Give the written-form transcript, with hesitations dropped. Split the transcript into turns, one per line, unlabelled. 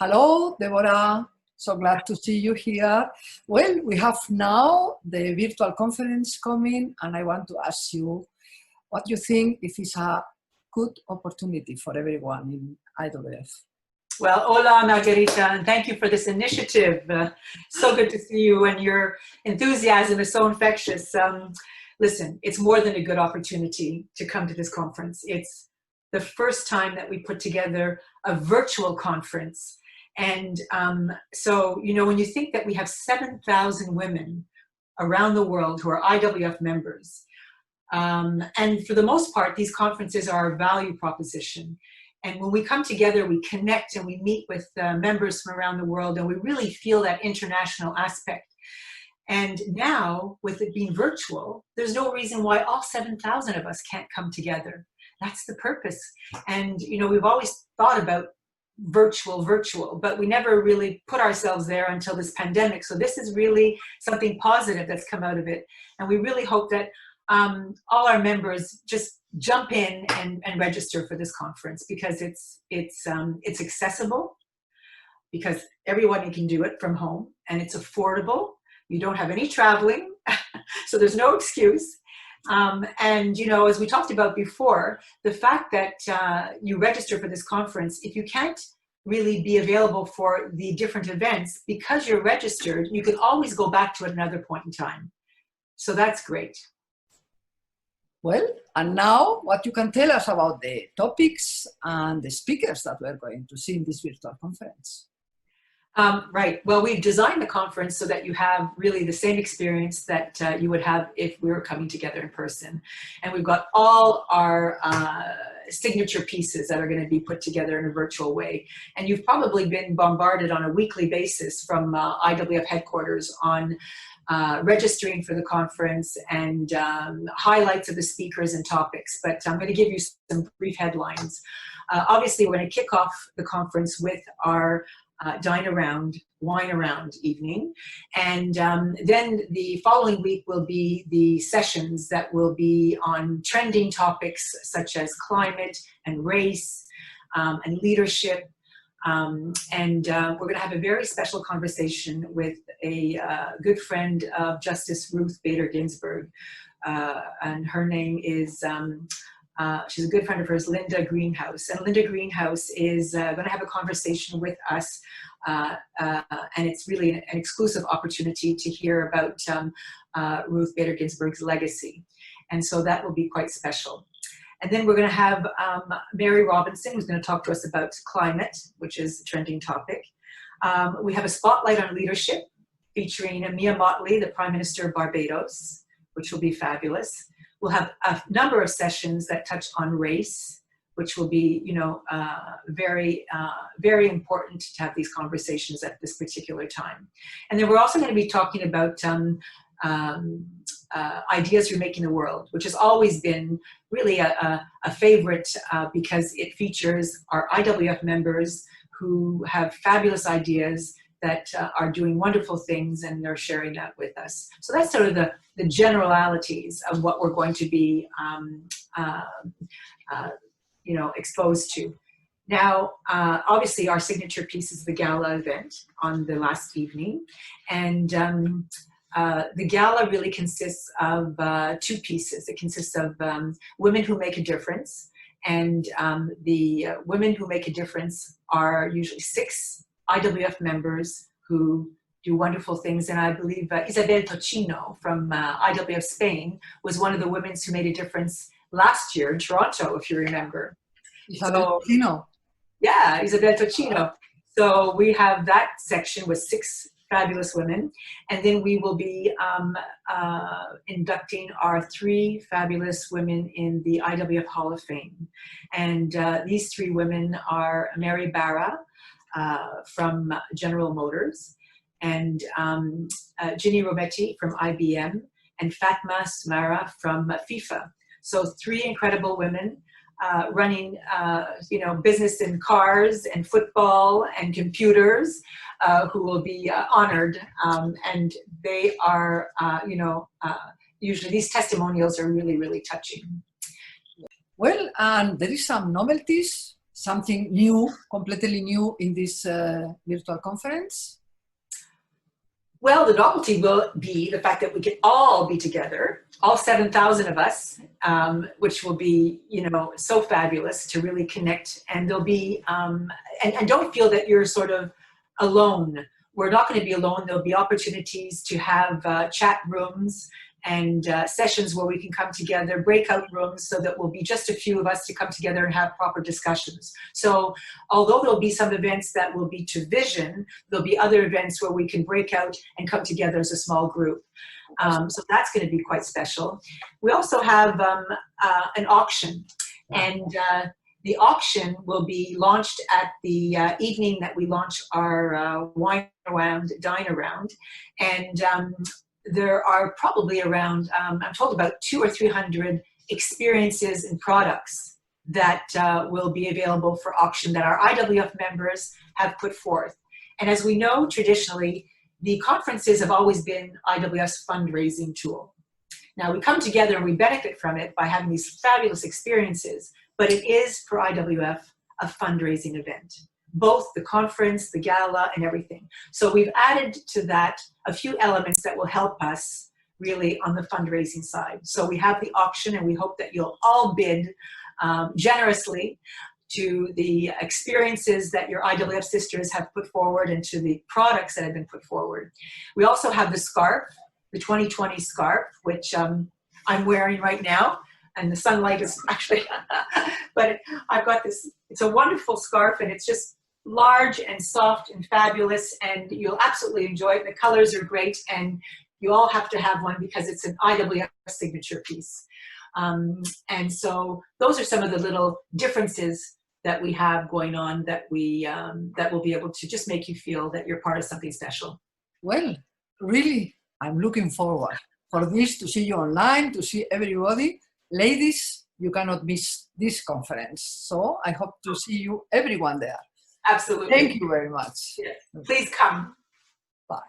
Hello, Deborah. So glad to see you here. Well, we have now the virtual conference coming, and I want to ask you what you think if it's a good opportunity for everyone in IWF.
Well, hola, Margarita, and thank you for this initiative. So good to see you, and your enthusiasm is so infectious. Listen, it's more than a good opportunity to come to this conference. It's the first time that we put together a virtual conference. And so, you know, when you think that we have 7,000 women around the world who are IWF members, and for the most part, these conferences are a value proposition. And when we come together, we connect and we meet with members from around the world, and we really feel that international aspect. And now, with it being virtual, there's no reason why all 7,000 of us can't come together. That's the purpose. And, you know, we've always thought about virtual, but we never really put ourselves there until this pandemic. So this is really something positive that's come out of it. And we really hope that all our members just jump in and register for this conference, because it's accessible, because everyone can do it from home, and it's affordable. You don't have any traveling, so there's no excuse. And, you know, as we talked about before, the fact that you register for this conference, if you can't really be available for the different events, because you're registered, you can always go back to it another point in time. So that's great.
Well, and now what you can tell us about the topics and the speakers that we're going to see in this virtual conference.
Right. Well, we've designed the conference so that you have really the same experience that you would have if we were coming together in person. And we've got all our signature pieces that are going to be put together in a virtual way. And you've probably been bombarded on a weekly basis from IWF headquarters on registering for the conference and highlights of the speakers and topics. But I'm going to give you some brief headlines. Obviously, we're going to kick off the conference with our dine around, wine around evening. And then the following week will be the sessions that will be on trending topics such as climate and race and leadership. And we're going to have a very special conversation with a good friend of Justice Ruth Bader Ginsburg. And her name is she's a good friend of hers, Linda Greenhouse. And Linda Greenhouse is going to have a conversation with us. And it's really an exclusive opportunity to hear about Ruth Bader Ginsburg's legacy. And so that will be quite special. And then we're going to have Mary Robinson, who's going to talk to us about climate, which is a trending topic. We have a spotlight on leadership featuring Mia Mottley, the Prime Minister of Barbados, which will be fabulous. We'll have a number of sessions that touch on race, which will be, you know, very important to have these conversations at this particular time. And then we're also going to be talking about ideas remaking the world, which has always been really a favorite because it features our IWF members who have fabulous ideas that are doing wonderful things, and they're sharing that with us. So that's sort of the generalities of what we're going to be you know, exposed to. Now, obviously our signature piece is the gala event on the last evening. And the gala really consists of two pieces. It consists of women who make a difference. And the women who make a difference are usually 6 IWF members who do wonderful things. And I believe Isabel Tocino from IWF Spain was one of the women who made a difference last year in Toronto, if you remember.
Isabel Tocino.
Yeah, Isabel Tocino. So we have that section with 6 fabulous women. And then we will be inducting our 3 fabulous women in the IWF Hall of Fame. And these 3 women are Mary Barra from General Motors, and Ginny Rometti from IBM, and Fatma Sumara from FIFA. So 3 incredible women running, you know, business in cars and football and computers, who will be honored. And they are, you know, usually these testimonials are really, really touching.
Well, and there is some novelties something new, completely new in this virtual conference?
Well, the novelty will be the fact that we can all be together, all 7,000 of us, which will be, you know, so fabulous to really connect. And there'll be, and don't feel that you're sort of alone. We're not going to be alone. There'll be opportunities to have chat rooms and sessions where we can come together, breakout rooms, so that we'll be just a few of us to come together and have proper discussions. So although there'll be some events that will be to vision, there'll be other events where we can break out and come together as a small group. So that's going to be quite special. We also have an auction, and the auction will be launched at the evening that we launch our wine around, dine around, and there are probably around, I'm told, about 200 or 300 experiences and products that will be available for auction that our IWF members have put forth. And as we know, traditionally, the conferences have always been IWF's fundraising tool. Now, we come together and we benefit from it by having these fabulous experiences, but it is, for IWF, a fundraising event. Both the conference, the gala, and everything. So we've added to that a few elements that will help us really on the fundraising side. So we have the auction, and we hope that you'll all bid generously to the experiences that your IWF sisters have put forward and to the products that have been put forward. We also have the scarf, the 2020 scarf, which I'm wearing right now. And the sunlight is actually, but I've got this, it's a wonderful scarf, and it's just large and soft and fabulous, and you'll absolutely enjoy it. The colors are great, and you all have to have one because it's an IWF signature piece. And so those are some of the little differences that we have going on that we that will be able to just make you feel that you're part of something special.
Well, really, I'm looking forward for this, to see you online, to see everybody. Ladies, you cannot miss this conference. So I hope to see you, everyone there.
Absolutely.
Thank you very much.
Yes. Please come.
Bye.